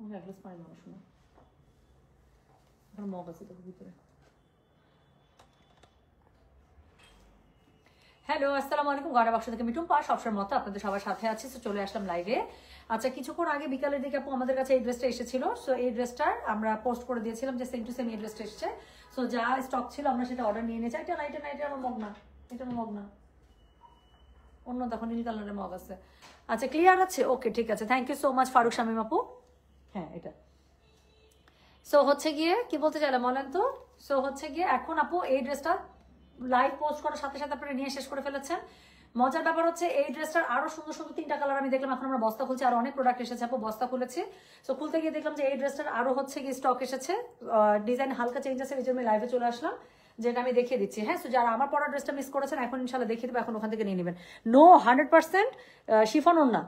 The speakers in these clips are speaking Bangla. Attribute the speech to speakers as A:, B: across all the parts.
A: এক গ্লাস পানি নাও শোনো, এখন মগ আছে তোর ভিতরে। হ্যালো, আসসালামু আলাইকুম। গড়া বাক্স থেকে মিঠুন পা সবসময় মতো আপনাদের সবার সাথে আছি। তো চলে আসলাম লাইভে। আচ্ছা, কিছুক্ষণ আগে বিকালের দিকে আপু আমাদের কাছে এই ড্রেসটা এসেছিল। সো এই ড্রেসটার আমরা পোস্ট করে দিয়েছিলাম যে সেম টু সেম এই ড্রেসটা এসেছে। সো যা স্টক ছিল আমরা সেটা অর্ডার নিয়ে নিয়েছি। এটা না, এটা না, এটা আমার মগ না, এটা আমার মগ না, অন্য দেখো নীল কালারের মগ আছে। আচ্ছা, ক্লিয়ার আছে? ওকে, ঠিক আছে। Thank you so much Faruk Shamim আপু। হ্যাঁ, এটা সো হচ্ছে গিয়ে কি বলতে চাইলাম বলেন তো। সো হচ্ছে গিয়ে এখন আপু এই ড্রেসটা লাইভ পোস্ট করার সাথে সাথে আপনারা নিয়ে শেষ করে ফেলেছেন। মজার ব্যাপার হচ্ছে এই ড্রেসটার আরো সুন্দর সুন্দর 3টা কালার আমি দেখলাম। এখন আমরা বস্তা খুলছি, আরো অনেক প্রোডাক্ট এসেছে আপু, বস্তা খুলেছি। সো খুলতে গিয়ে দেখলাম যে এই ড্রেসটার আরো হচ্ছে গিয়ে স্টক এসেছে, ডিজাইন হালকা চেঞ্জ আছে, এই জন্য আমি লাইভে চলে আসলাম, যেটা আমি দেখিয়ে দিচ্ছি। হ্যাঁ, সো যারা আমার পড়া ড্রেসটা মিস করেছেন এখন ইনশাল্লাহ দেখিয়ে দেবো, এখন ওখান থেকে নিয়ে নেবেন। নো 100% শিফন ওড়না।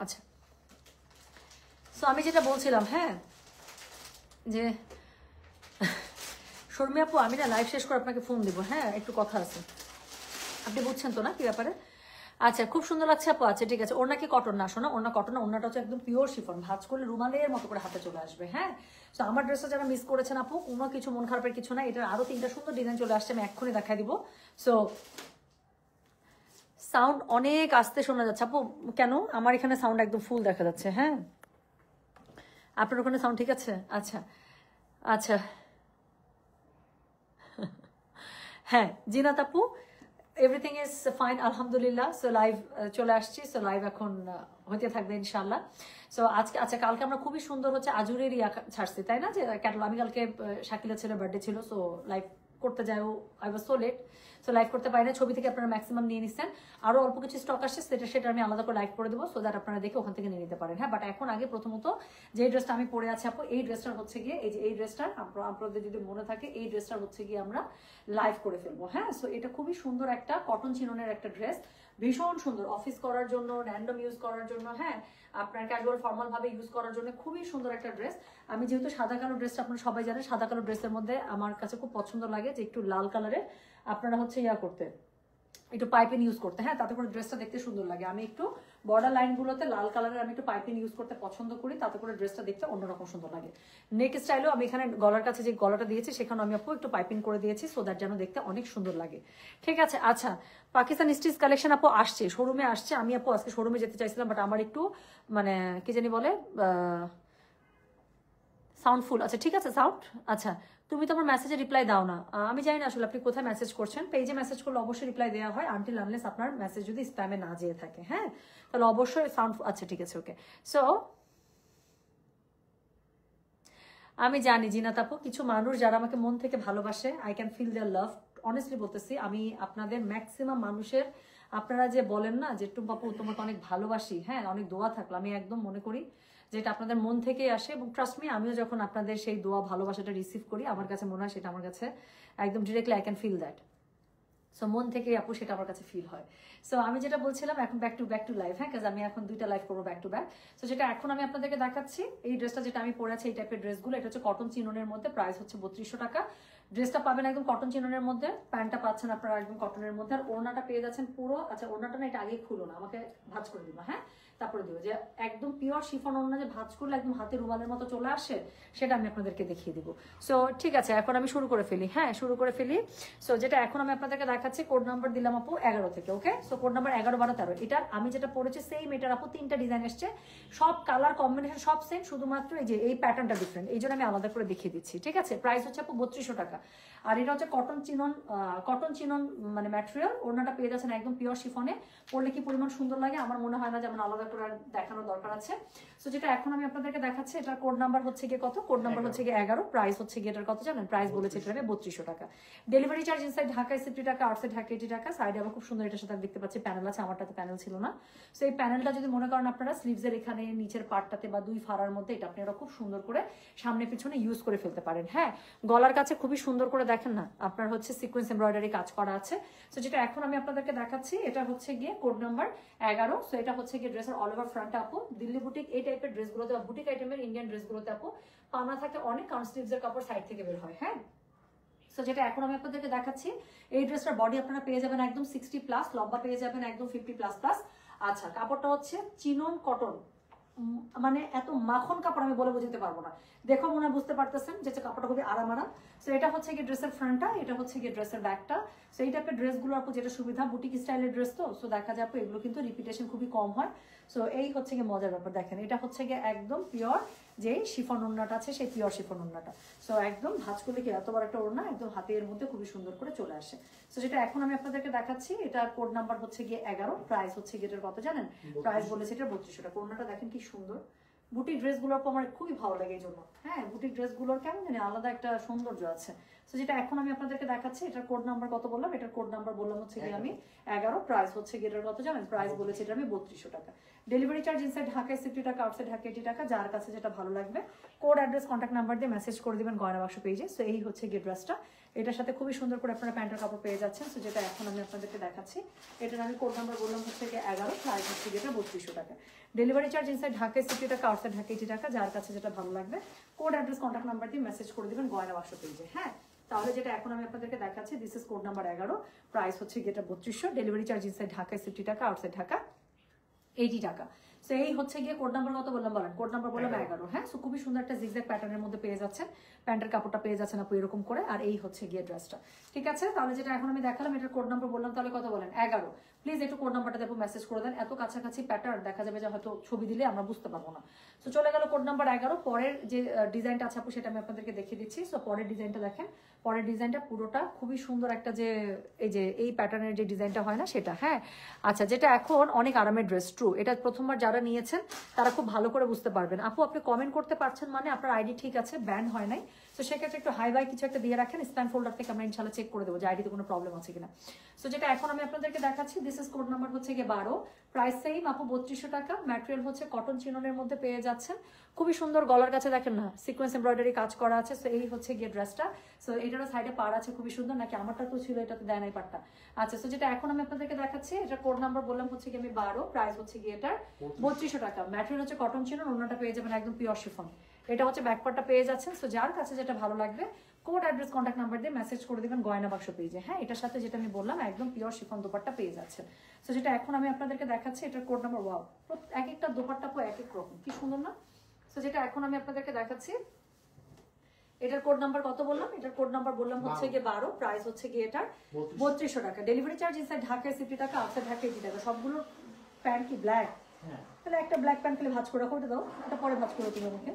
A: আচ্ছা, সো আমি যেটা বলছিলাম, হ্যাঁ, যে শর্মি আপু আমি না লাইভ শেষ করে আপনাকে ফোন দিব। হ্যাঁ, একটু কথা আছে, আপনি বুঝছেন তো না কি ব্যাপারে? আচ্ছা, খুব সুন্দর লাগছে আপু। আচ্ছা ঠিক আছে। ওড়না কি কটন না? শোনো, ওড়না কটন না, ওড়নাটা হচ্ছে একদম পিওর শিফন, ভাঁজ করলে রুমালের মতো করে হাতে চলে আসবে। হ্যাঁ, তো আমার ড্রেসটা যারা মিস করেছেন আপু, কোনো কিছু মন খারাপের কিছু না, এটার আরো 3টা সুন্দর ডিজাইন চলে আসছে, আমি এক্ষুনি দেখাই দিব। সো সাউন্ড অনেক আস্তে শোনা যাচ্ছে আপু, কেন? আমার এখানে সাউন্ড একদম ফুল দেখা যাচ্ছে। হ্যাঁ, আপনার ওখানে সাউন্ড ঠিক আছে? আচ্ছা আচ্ছা। হ্যাঁ জিনাত আপু, এভরিথিং ইজ ফাইন আলহামদুলিল্লাহ। সো লাইভ চলে আসছি, সো লাইভ এখন হতে থাকবে ইনশাল্লাহ। সো আজকে আচ্ছা, কালকে আমরা খুবই সুন্দর হচ্ছে আজুরের ইয়া ছাড়ছি, তাই না? যে ক্যাটল, আমি কালকে শাকিলা ছেলের বার্থডে ছিল, সো লাইভ করতে যাও, I was so late, so live করতে পারি না। ছবি থেকে আপনারা ম্যাক্সিমাম নিয়ে নিচ্ছেন, আরো অল্প কিছু স্টক আসছে, সেটা আমি আলাদা করে লাইভ করে দেবো, সো দ্যাট আপনারা দেখে ওখান থেকে নিয়ে নিতে পারেন। হ্যাঁ, বাট এখন আগে প্রথমত যে ড্রেসটা আমি পরে আছি আপু, এই ড্রেসটার হচ্ছে গিয়ে এই যে এই ড্রেসটার আপনাদের যদি মনে থাকে, এই ড্রেসটার হচ্ছে গিয়ে আমরা লাইভ করে ফেলবো। হ্যাঁ, সো এটা খুবই সুন্দর একটা কটন চিননের একটা ড্রেস, ভীষণ সুন্দর অফিস করার জন্য, র্যান্ডম ইউজ করার জন্য, হ্যাঁ আপনার ক্যাজুয়াল ফর্মাল ভাবে ইউজ করার জন্য খুবই সুন্দর একটা ড্রেস। আমি যেহেতু সাদা কালো ড্রেসটা আপনারা সবাই জানেন, সাদা কালো ড্রেসের মধ্যে আমার কাছে খুব পছন্দ লাগে যে একটু লাল কালারের আপনারা হচ্ছে ইয়া করতে, একটু পাইপিং ইউজ করতে। হ্যাঁ, তাতে করে ড্রেসটা দেখতে সুন্দর লাগে। আমি একটু বর্ডার লাইনগুলোতে লাল কালারের আমি একটু পাইপিং ইউজ করতে পছন্দ করি, তাতে করে ড্রেসটা দেখতে অন্যরকম সুন্দর লাগে। নেক স্টাইলও আমি এখানে গলার কাছে যে গলাটা দিয়েছি সেখানে আমি আপু একটু পাইপিং করে দিয়েছি, সো দ্যাট যেন দেখতে অনেক সুন্দর লাগে। ঠিক আছে। আচ্ছা, পাকিস্তান স্টিচ কালেকশন আপু আসছে, শোরুমে আসছে। আমি আপু আজকে শোরুমে যেতে চাইছিলাম, বাট আমার একটু মানে কি জানি বলে সাউন্ডফুল। আচ্ছা ঠিক আছে, সাউন্ড। আচ্ছা, তুমি তো আমার মেসেজে রিপ্লাই দাও না, আমি জানি না আসলে আপনি কোথায় মেসেজ করছেন। পেজে মেসেজ করলে অবশ্যই রিপ্লাই দেওয়া হয়, আনটিল আনলেস আপনার মেসেজ যদি স্প্যামে না যেয়ে থাকে। হ্যাঁ, তাহলে অবশ্যই সাউন্ড। আচ্ছা ঠিক আছে, ওকে। সো আমি জানি জিনাত আপু, কিছু মানুষ যারা আমাকে মন থেকে ভালোবাসে, I can feel their love. Honestly বলতেছি, আমি আপনাদের ম্যাক্সিমাম মানুষের, আপনারা যে বলেন না যে টুম্পা আপু তোমাকে অনেক ভালোবাসি, হ্যাঁ অনেক দোয়া থাকলো, আমি একদম মনে করি যেটা আপনাদের মন থেকেই আসে। এবং ট্রাস্ট মি, আমিও যখন আপনাদের সেই দোয়া ভালোবাসাটা রিসিভ করি, আমার কাছে মনে হয় সেটা আমার কাছে একদম directly I can feel that. So মন থেকে আপু সেটা আমার কাছে ফিল হয়। সো আমি যেটা বলছিলাম, এখন ব্যাক টু লাইভ। হ্যাঁ, কাজ আমি এখন 2টা লাইভ করবো ব্যাক টু ব্যাক। সো যেটা এখন আমি আপনাদেরকে দেখাচ্ছি, এই ড্রেসটা যেটা আমি পরে আছি, এই টাইপের ড্রেসগুলো, এটা হচ্ছে কটন চিননের মধ্যে, প্রাইস হচ্ছে 3200 টাকা। ড্রেসটা পাবেন একদম কটন চিননের মধ্যে, প্যান্টটা পাচ্ছেন আপনারা একদম কটনের মধ্যে, আর ওড়নাটা পেয়ে যাচ্ছেন পুরো। আচ্ছা, ওড়নাটা না, এটা আগে খুলো না, আমাকে ভাঁজ করে দিবা। হ্যাঁ, তারপরে দিও যে একদম পিওর শিফন ওড়না, যে ভাঁজ করলে একদম হাতে রুমালের মতো চলে আসে, সেটা আমি আপনাদেরকে দেখিয়ে দিব। সো ঠিক আছে, এখন আমি শুরু করে ফেলি। হ্যাঁ, শুরু করে ফেলি। সো যেটা এখন আমি আপনাদেরকে দেখাচ্ছি, কোড নাম্বার দিলাম আপু 11 থেকে। ওকে, সো কোড নাম্বার 11, 12, 13। এটার আমি যেটা পড়েছি সেম, এটার আপু 3টা ডিজাইন এসছে, সব কালার কম্বিনেশন সব সেম, শুধুমাত্র এই যে এই প্যাটার্নটা ডিফারেন্ট, এই জন্য আমি আলাদা করে দেখিয়ে দিচ্ছি। ঠিক আছে, প্রাইস হচ্ছে আপু 3200 টাকা। আর এটা হচ্ছে কটন চিনন মানে ম্যাটেরিয়াল। ওড়নাটা পেয়ে যাচ্ছেন একদম পিওর শিফনে, পরলে কি পরিমাণ সুন্দর লাগে, আমার মনে হয় না যেমন আলাদা করে দেখানোর দরকার আছে। সো যেটা এখন আমি আপনাদেরকে দেখাচ্ছি, এটার কোড নাম্বার হচ্ছে গিয়ে কত? কোড নাম্বার হচ্ছে গিয়ে 11, প্রাইস হচ্ছে গিয়ে এটার কত জানেন? প্রাইস বলেছে এটা 3200 টাকা। ডেলিভারি চার্জ ইনসাইড ঢাকায় 60 টাকা, আউটসাইড ঢাকা 80 টাকা। সাইডে আবার খুব সুন্দর এটার সাথে দেখতে পাচ্ছি প্যানেল আছে, আমারটাতে প্যানেল ছিল না। সো এই প্যানেলটা যদি মনে করেন আপনারা স্লিভসের এখানে নিচের পার্টটাতে বা 2 ফাড়ার মধ্যে, এটা আপনারা খুব সুন্দর করে সামনে পিছনে ইউজ করে ফেলতে পারেন। হ্যাঁ, গলার কাছে খুবই সুন্দর করে দেখেন না, আপনার হচ্ছে সিকোয়েন্স এমব্রয়ডারি কাজ করা আছে। সো যেটা এখন আমি আপনাদেরকে দেখাচ্ছি, এটা হচ্ছে গিয়ে কোড নাম্বার 11। সো এটা হচ্ছে গিয়ে ড্রেসের অল ওভার ফ্রন্ট আপু, দিল্লি বুটিক এই টাইপের ড্রেসগুলোতে বা বুটিক আইটেমের ইন্ডিয়ান ড্রেসগুলোতে আপু পানা থাকে অনেক, কারণ স্লিভসের কাপড় সাইড থেকে বের হয়। হ্যাঁ, সো যেটা এখন আমি আপনাদেরকে দেখাচ্ছি, এই ড্রেসটার বডি আপনারা পেয়ে যাবেন একদম 60+, লম্বা পেয়ে যাবেন একদম 50++। আচ্ছা, কাপড়টা হচ্ছে চিনন কটন, মানে এত মাখন কাপড় আমি বলে বোঝাতে পারবো না, দেখো মনে হয় বুঝতে পারতেছেন যে কাপড়টা খুবই আরাম। সো এটা হচ্ছে কি ড্রেসের ফ্রন্টটা, এটা হচ্ছে কি ড্রেসের ব্যাকটা। সো এই টাইপের ড্রেসগুলো আপু যেটা সুবিধা, বুটিক স্টাইলের ড্রেস তো, সো দেখা যায় আপু এগুলো কিন্তু রিপিটেশন খুবই কম হয়। সো এই হচ্ছে কি মজার ব্যাপার, দেখেন এটা হচ্ছে গিয়ে একদম পিওর যে শিফন ওড়নাটা আছে, সেই পিওর শিফন ওড়নাটা। সো একদম ভাঁজ করলে কি এত বড় একটা ওড়না একদম হাতের মধ্যে খুবই সুন্দর করে চলে আসে। সো যেটা এখন আমি আপনাদেরকে দেখাচ্ছি, এটার কোড নাম্বার হচ্ছে গিয়ে 11, প্রাইস হচ্ছে গিয়ে এটার কত জানেন? প্রাইস বলেছে এটা 3200 টাকা। ওড়নাটা দেখেন কি সুন্দর, বুটিক ড্রেসগুলোর আমার খুবই ভালো লাগে এই জন্য। হ্যাঁ, বুটিক ড্রেসগুলোর কেমন জানি আলাদা একটা সৌন্দর্য আছে। তো যেটা এখন আমি আপনাদেরকে দেখাচ্ছি, এটার কোড নাম্বার কত বললাম? এটার কোড নাম্বার বললাম হচ্ছে কি আমি 11, প্রাইস হচ্ছে কি এটার কত জানেন? প্রাইস বলেছে এটা আমি 3200 টাকা। ডেলিভারি চার্জ ইনসাইড ঢাকায় 60 টাকা, আউটসাইড ঢাকা 80 টাকা। যার কাছে যেটা ভালো লাগবে কোড, অ্যাড্রেস, কন্ট্যাক্ট নাম্বার দিয়ে মেসেজ করে দিবেন গয়না বাক্স পেজে। সো এই হচ্ছে গিয়ে ড্রেসটা, এটার সাথে খুবই সুন্দর করে আপনারা প্যান্টের কাপড় পেয়ে যাচ্ছেন। সো যেটা এখন আমি আপনাদেরকে দেখাচ্ছি, এটার আমি কোড নাম্বার বললাম হচ্ছে গিয়ে 11, প্রাইস হচ্ছে গিয়ে এটা 3200 টাকা। ডেলিভারি চার্জ ইনসাইড ঢাকায় 60 টাকা, আউটসাইড ঢাকা 80 টাকা। যার কাছে যেটা ভালো লাগবে কোড, অ্যাড্রেস, কন্ট্যাক্ট নাম্বার দিয়ে মেসেজ করে দিবেন গয়না বাক্স পেজে। হ্যাঁ, তাহলে যেটা এখন আমি আপনাদেরকে দেখাচ্ছি, this is code number 11, price হচ্ছে গিয়ে এটা 3200। ডেলিভারি চার্জ ইনসাইড ঢাকায় 60 টাকা, আউটসাইড ঢাকা 80 টাকা। সো এই হচ্ছে গিয়ে কোড নাম্বার কত বললাম বলেন? কোড নাম্বার বললাম 11। হ্যাঁ, সো খুবই সুন্দর একটা জিগজ্যাগ প্যাটার্নের মধ্যে পেয়ে যাচ্ছেন, প্যান্টের কাপড়টা পেয়ে যাচ্ছেন আপু এরকম করে। আর এই হচ্ছে গিয়ে ড্রেসটা, ঠিক আছে? তাহলে যেটা এখন আমি দেখালাম, এটার কোড নাম্বার বললাম, তাহলে কত বলেন? 11। প্লিজ একটু কোড নাম্বারটা দেবো, মেসেজ করে দেন। এত কাছাকাছি প্যাটার্ন দেখা যাবে যে হয়তো ছবি দিলে আমরা বুঝতে পারবো না। সো চলে গেল কোড নাম্বার 11। পরের যে ডিজাইনটা আছে আপু সেটা আমি আপনাদেরকে দেখিয়ে দিচ্ছি। সো পরের ডিজাইনটা দেখেন, পরের ডিজাইনটা পুরোটা খুবই সুন্দর একটা, যে এই যে এই প্যাটার্নের যে ডিজাইনটা হয় না সেটা। হ্যাঁ, আচ্ছা, যেটা এখন অনেক আরামের ড্রেস, ট্রু। এটা প্রথমবার যারা নিয়েছেন তারা খুব ভালো করে বুঝতে পারবেন। আপু আপনি কমেন্ট করতে পারছেন মানে আপনার আইডি ঠিক আছে, ব্যান্ড হয় নাই। তো সেক্ষেত্রে একটু হাই বাই কিছু একটা দিয়ে রাখেন, স্প্যাম ফোল্ডার থেকে আমরা ইনশাল্লাহ চেক করে দেবো যে আইডিতে কোনো প্রবলেম আছে কিনা। সো যেটা এখন আমি আপনাদেরকে দেখাচ্ছি, দিস ইজ কোড নাম্বার হচ্ছে গিয়ে 12, প্রাইস সেম আপু 3200 টাকা। ম্যাটেরিয়াল হচ্ছে কটন চিননের মধ্যে পেয়ে যাচ্ছেন, খুবই সুন্দর। গলার কাছে দেখেন না সিকোয়েন্স এমব্রয়ডারি কাজ করা আছে। সো এই হচ্ছে গিয়ে ড্রেসটা। সো এটারও সাইডে পাড় আছে খুবই সুন্দর, নাকি আমারটা তো ছিল, এটাতে দেয় নাই পাড়টা। আচ্ছা, সো যেটা এখন আমি আপনাদেরকে দেখাচ্ছি, এটা কোড নাম্বার বললাম হচ্ছে গিয়ে আমি 12, প্রাইস হচ্ছে গিয়ে এটার 3200 টাকা। ম্যাটেরিয়াল হচ্ছে কটন চিনন, ওনাটা পেয়ে যাবেন একদম পিওর শিফন। এটা হচ্ছে ব্যাকপার্টটা পেয়ে যাচ্ছেন। সো যার কাছে যেটা ভালো লাগবে কোড, অ্যাড্রেস, কন্ট্যাক্ট নাম্বার দিয়ে মেসেজ করে দিবেন গয়না বাক্স পেজে। হ্যাঁ, এটার সাথে যেটা আমি বললাম একদম পিওর শিফন দোপাট্টা পেয়ে যাচ্ছে। সো যেটা এখন আমি আপনাদেরকে দেখাচ্ছি, এটার কোড নাম্বার, ওয়াও, এক একটা দোপাট্টা পো এক এক রকম, কি সুন্দর না? সো যেটা এখন আমি আপনাদেরকে দেখাচ্ছি, এটার কোড নাম্বার কত বললাম? এটার কোড নাম্বার বললাম হচ্ছে গিয়ে 12, প্রাইস হচ্ছে গিয়ে এটার 3200 টাকা। ডেলিভারি চার্জ ইনসাইড ঢাকায় 60 টাকা, আউটসাইড ঢাকা 80 টাকা। সবগুলো প্যান্ট কি ব্ল্যাক? তাহলে একটা ব্ল্যাক প্যান্ট খালি ভাঁজ করে রাখো, দাও, এটা পরে ভাঁজ করে তুমি আমাকে।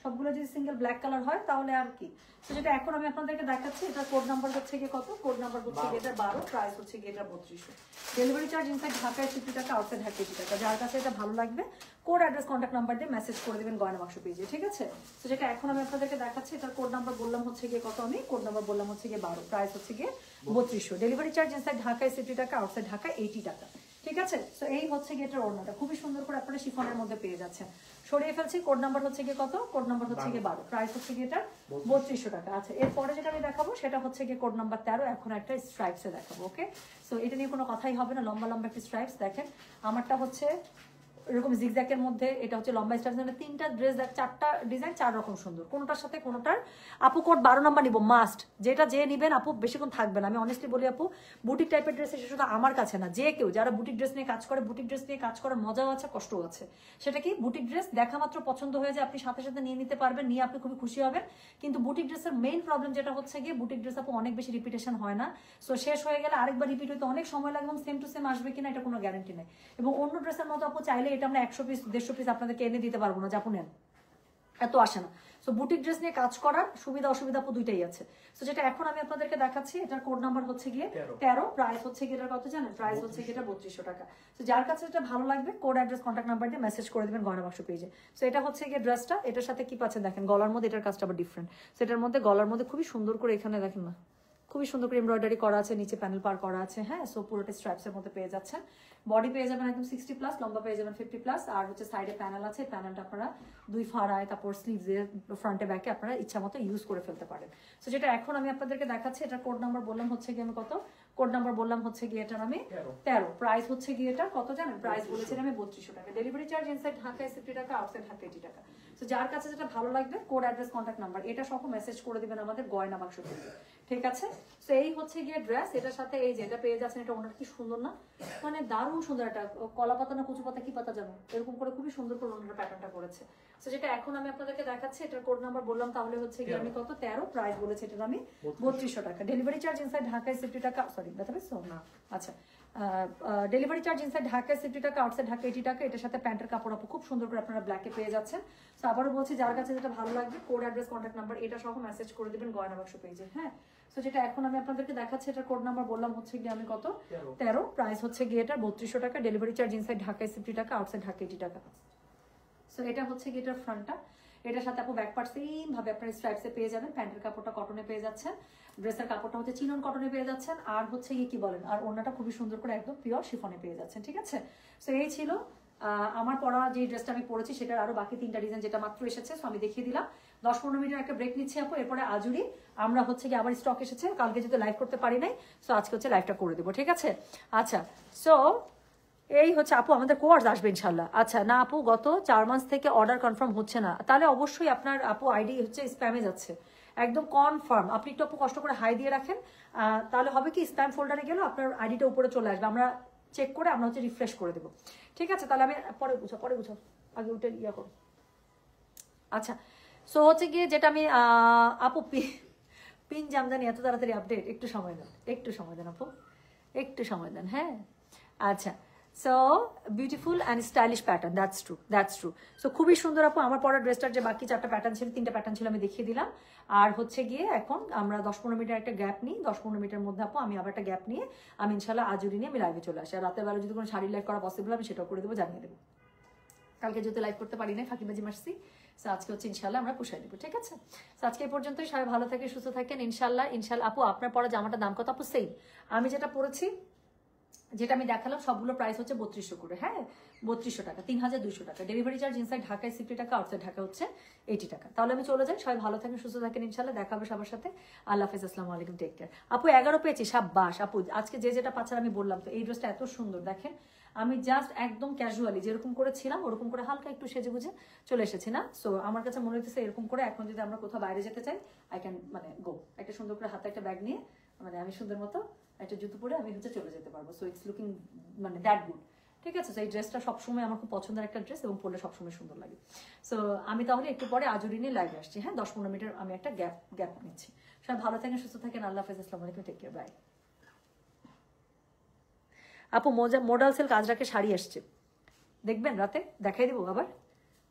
A: সবগুলো যদি সিঙ্গেল ব্ল্যাক কালার হয় তাহলে আর কি। তো যেটা এখন আমি আপনাদেরকে দেখাচ্ছি, এটার কোড নাম্বার হচ্ছে গিয়ে কত? কোড নাম্বার হচ্ছে গিয়ে এটা 12, প্রাইস হচ্ছে গিয়ে এটা 3200। ডেলিভারি চার্জ ইনসাইড ঢাকায় 60 টাকা, আউটসাইড ঢাকা 80 টাকা। যার কাছে এটা ভালো লাগবে কোড, অ্যাড্রেস, কন্ট্যাক্ট নাম্বার দিয়ে মেসেজ করে দেবেন গয়না বাক্স পেজে, ঠিক আছে? তো যেটা এখন আমি আপনাদেরকে দেখাচ্ছি, এটার কোড নাম্বার বললাম হচ্ছে গিয়ে কত? আমি কোড নাম্বার বললাম হচ্ছে গিয়ে 12, প্রাইস হচ্ছে গিয়ে 3200। ডেলিভারি চার্জ ইনসাইড ঢাকায় 60 টাকা, আউটসাইড ঢাকা 80 টাকা, ঠিক আছে? তো এই হচ্ছে গিয়ে এটার ওড়নাটা খুবই সুন্দর করে আপনারা শিফনের মধ্যে পেয়ে যাচ্ছেন। সরিয়ে ফেলছি, কোড নাম্বার হচ্ছে গিয়ে কত? কোড নাম্বার হচ্ছে গিয়ে 12, প্রাইস হচ্ছে গিয়ে এটা 3200 টাকা। আচ্ছা, এরপরে যেটা আমি দেখাবো সেটা হচ্ছে গিয়ে কোড নাম্বার 13, এখন একটা স্ট্রাইপসে দেখাবো। ওকে, সো এটা নিয়ে কোনো কথাই হবে না, লম্বা লম্বা একটা স্ট্রাইপস। দেখেন আমারটা হচ্ছে এরকম জিগজ্যাকের মধ্যে, এটা হচ্ছে লম্বা স্টাইল। তিনটা ড্রেস, চারটা ডিজাইন, 4 রকম সুন্দর, কোনোটার সাথে কোনোটার। আপু কোড 12 নাম্বার নিব মাস্ট, যেটা যে নিবেন আপু বেশিক্ষণ থাকবেন। আমি অনেস্টলি বলি আপু, বুটিক টাইপের ড্রেস এসে শুধু আমার কাছে না, যে কেউ যারা বুটিক ড্রেস নিয়ে কাজ করে, বুটিক ড্রেস নিয়ে কাজ করার মজাও আছে, কষ্টও আছে। সেটা কি, বুটিক ড্রেস দেখা মাত্র পছন্দ হয়ে যায়, আপনি সাথে সাথে নিয়ে নিতে পারবেন, নিয়ে আপনি খুবই খুশি হবেন। কিন্তু বুটিক ড্রেসের মেইন প্রবলেম যেটা হচ্ছে গিয়ে, বুটিক ড্রেস আপু অনেক বেশি রিপিটেশন হয় না। সো শেষ হয়ে গেলে আরেকবার রিপিট হইতে অনেক সময় লাগে, এবং সেম টু সেম আসবে কিনা এটা কোনো গ্যারান্টি নেই। এবং অন্য ড্রেসের মতো আপু চাইলে এটা আমরা 100 পিস 150 পিস আপনাদেরকে এনে দিতে পারবো না, যে আপু নেন, এত আসে না। সো বুটিক ড্রেস নিয়ে কাজ করার সুবিধা অসুবিধা আপু দুইটাই আছে। সো যেটা এখন আমি আপনাদেরকে দেখাচ্ছি, এটার কোড নাম্বার হচ্ছে গিয়ে 13, প্রাইস হচ্ছে গিয়ে এটার কত জানেন? প্রাইস হচ্ছে গিয়ে এটা 3200 টাকা। সো যার কাছে এটা ভালো লাগবে কোড, অ্যাড্রেস, কন্ট্যাক্ট নাম্বার দিয়ে মেসেজ করে দিবেন গয়না বাক্স পেজে। সো এটা হচ্ছে গিয়ে ড্রেসটা, এটার সাথে কি পাচ্ছেন দেখেন, গলার মধ্যে এটার কাজটা আবার ডিফারেন্ট। সো এটার মধ্যে গলার মধ্যে খুবই সুন্দর করে এখানে দেখেন না, খুবই সুন্দর করে এমব্রয়ডারি করা আছে, নিচে প্যানেল পার করা আছে। হ্যাঁ, সো পুরোটা স্ট্রাইপসের মধ্যে পেয়ে যাচ্ছেন। বডি পেয়ে যাবেন একদম 60+, লম্বা পেয়ে যাবেন 50+, আর হচ্ছে সাইডে প্যানেল আছে, প্যানেলটা আপনারা দুই ফাড়ায়, তারপর স্লিভসের ফ্রন্টে ব্যাকে আপনারা ইচ্ছা মতো ইউজ করে ফেলতে পারেন। সো যেটা এখন আমি আপনাদেরকে দেখাচ্ছি, এটা কোড নাম্বার বললাম হচ্ছে গিয়ে আমি কত? কোড নাম্বার বললাম হচ্ছে গিয়ে এটার আমি 13, প্রাইস হচ্ছে গিয়ে এটা কত জানেন? প্রাইস বলেছিলাম আমি 3200 টাকা। ডেলিভারি চার্জ ইনসাইড ঢাকায় 60 টাকা, আউটসাইড ঢাকা 80 টাকা। সো যার কাছে যেটা ভালো লাগবে কোড, অ্যাড্রেস, কন্ট্যাক্ট নাম্বার এটা সহ মেসেজ করে দিবেন আমাদের গয়না বাক্স থেকে, ঠিক আছে। তো এই হচ্ছে গিয়ে ড্রেস, এটার সাথে এই যে এটা পেয়ে যাচ্ছেন, এটা ওনার কি সুন্দর না, মানে দারুণ সুন্দর। একটা কলা পাতা না কুচু পাতা কি পাতা জানো, এরকম করে খুবই সুন্দর করে ওনার প্যাটার্নটা করেছে। তো যেটা এখন আমি আপনাদেরকে দেখাচ্ছি, এটার কোড নাম্বার বললাম, তাহলে হচ্ছে গিয়ে আমি কত 13, প্রাইস বলেছে এটার আমি 3200 টাকা। ডেলিভারি চার্জ ইনসাইড ঢাকায় 60 টাকা, সরি ব্যথা পেয়েছো না, আচ্ছা ডেলিভারি চার্জ ইনসাইড ঢাকায় 60 টাকা, আউটসাইড ঢাকা 80 টাকা। এটার সাথে প্যান্টের কাপড় আপু খুব সুন্দর করে আপনারা ব্ল্যাকে পেয়ে যাচ্ছেন। তো আবারও বলছি, যার কাছে যেটা ভালো লাগবে কোড অ্যাড্রেস কন্ট্যাক্ট নাম্বার এটা সহ মেসেজ করে দিবেন গয়না বাক্স পেজে। হ্যাঁ, তো যেটা এখন আমি আপনাদেরকে দেখাচ্ছি, এটার কোড নাম্বার বললাম হচ্ছে গিয়ে আমি কত 13, প্রাইস হচ্ছে গিয়ে এটা 3200 টাকা। ডেলিভারি চার্জ ইনসাইড ঢাকায় 60 টাকা, আউটসাইড ঢাকা 80 টাকা। সো এটা হচ্ছে গিয়ে এটার ফ্রন্টটা, এটার সাথে আপু ব্যাক পার্ট সেম ভাবে আপনার স্ট্রাইপসে পেয়ে যাবেন। প্যান্টের কাপড়টা কটনে পেয়ে যাচ্ছেন, ড্রেসের কাপড়টা হচ্ছে চিনন কটনে পেয়ে যাচ্ছেন, আর হচ্ছে গিয়ে কি বলেন, আর ওড়নাটা খুবই সুন্দর করে একদম পিওর শিফনে পেয়ে যাচ্ছেন। ঠিক আছে, সো এই ছিল আমার পরা যে ড্রেসটা আমি পরেছি, সেটার আরো বাকি 3টা ডিজাইন যেটা মাত্র এসেছে, সো আমি দেখিয়ে দিলাম। 10-15 মিনিটের একটা ব্রেক নিচ্ছি আপু, এরপরে আজুরি আমরা হচ্ছে গিয়ে আবার স্টক এসেছে, কালকে যেহেতু লাইভ করতে পারি নাই, সো আজকে হচ্ছে লাইভটা করে দেবো। ঠিক আছে, আচ্ছা সো এই হচ্ছে আপু আমাদের কোর্স আসবে ইনশাল্লাহ। আচ্ছা না আপু, গত 4 মাস থেকে অর্ডার কনফার্ম হচ্ছে না, তাহলে অবশ্যই আপনার আপু আইডি হচ্ছে স্প্যামে যাচ্ছে, একদম কনফার্ম। আপনি একটু আপু কষ্ট করে হাই দিয়ে রাখেন, তাহলে হবে কি স্প্যাম ফোল্ডারে গেলেও আপনার আইডিটা উপরে চলে আসবে, আমরা চেক করে আমরা হচ্ছে রিফ্রেশ করে দেবো। ঠিক আছে, তাহলে আমি পরে বুঝো আগে উঠে ইয়া করো। আচ্ছা, সো হচ্ছে গিয়ে যেটা আমি আপু পিন জামদানি এত তাড়াতাড়ি আপডেট, একটু সময় দেন, একটু সময় দেন আপু, একটু সময় দেন। হ্যাঁ, আচ্ছা so beautiful and stylish pattern, that's true. So খুবই সুন্দর আপু, আমার পরা ড্রেসটার যে বাকি 4টা প্যাটার্ন ছিল, 3টা প্যাটার্ন ছিল আমি দেখিয়ে দিলাম। আর হচ্ছে গিয়ে এখন আমরা 10-15 মিনিটের একটা গ্যাপ নিই, 10-15 মিনিটের মধ্যে আপু আমি আবার একটা গ্যাপ নিয়ে আমি ইনশাল্লাহ আজুরি নিয়ে আমি লাইভে চলে আসি। আর রাতের বেলা যদি কোনো শাড়ি লাইভ করা পসিবল আমি সেটাও করে দেবো, জানিয়ে দেবো। কালকে যেহেতু লাইভ করতে পারি না, ফাঁকিবাজি মারছি, সো আজকে হচ্ছে ইনশাল্লাহ আমরা পুষাই দেবো। ঠিক আছে, সো আজকে এই পর্যন্তই, সবাই ভালো থাকে, সুস্থ থাকেন ইনশাল্লাহ। আপু আপনার পরা জামাটার দাম কত আপু? সেম আমি যেটা পরেছি, যেটা আমি দেখালাম, সবগুলো প্রাইস হচ্ছে 3200 করে। হ্যাঁ, 3200 টাকা, 3200 টাকা। ডেলিভারি চার্জ ইনসাইড ঢাকায় 60 টাকা, আউটসাইড ঢাকা হচ্ছে 80 টাকা। তাহলে আমি চলে যাই, সবাই ভালো থাকেন, সুস্থ থাকেন ইনশাল্লাহ, দেখা হবে সবার সাথে। আল্লাহ হাফেজ, আসসালামু আলাইকুম, টেক কেয়ার। আপু 11 পেয়েছি, সাব্বাস আপু। আজকে যে যেটা পাচ্ছেন আমি বললাম তো, এই ড্রেসটা এত সুন্দর দেখেন, আমি জাস্ট একদম ক্যাজুয়ালি যেরকম করেছিলাম ওরকম করে হালকা একটু সেজে গুজে চলে এসেছি না। সো আমার কাছে মনে হচ্ছে এরকম করে এখন যদি আমরা কোথাও বাইরে যেতে চাই, আই ক্যান মানে গো, একটা সুন্দর করে হাতে একটা ব্যাগ নিয়ে, মানে আমি সুন্দর মতো একটা জুতো পরে আমি হচ্ছে চলে যেতে পারবো। সো ইটস লুকিং মানে দ্যাট গুড। ঠিক আছে, এই ড্রেসটা সবসময় আমার খুব পছন্দের একটা ড্রেস, এবং পরলে সবসময় সুন্দর লাগে। সো আমি তাহলে একটু পরে আজুরি নিয়ে লাইভে আসছি। হ্যাঁ, 10-15 মিনিটের আমি একটা গ্যাপ নিচ্ছি। সবাই ভালো থাকেন, সুস্থ থাকেন, আল্লাহ হাফেজ, আসসালামু আলাইকুম, টেক কেয়ার, বাই। আপু মডাল সিল্ক আজরাকে শাড়ি আসছে, দেখবেন রাতে দেখাই দিব, আবার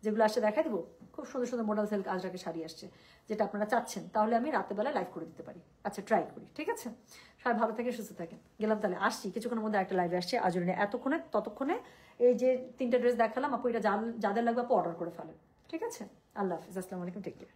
A: যেগুলো আসছে দেখাই দিব। খুব সুন্দর সুন্দর মডেল সিল্ক আজরাকে শাড়ি আসছে, যেটা আপনারা চাচ্ছেন, তাহলে আমি রাতের বেলা লাইভ করে দিতে পারি। আচ্ছা ট্রাই করি, ঠিক আছে, সবাই ভালো থেকে সুস্থ থাকেন। গেলাম তাহলে, আসছি কিছুক্ষণের মধ্যে একটা লাইভে আসছে আজুরি। ততক্ষণে এই যে 3টা ড্রেস দেখালাম আপু, এটা যাদের লাগবে আপু অর্ডার করে ফেলেন। ঠিক আছে, আল্লাহ হাফিজ, আসসালামু আলাইকুম, টেক কেয়ার।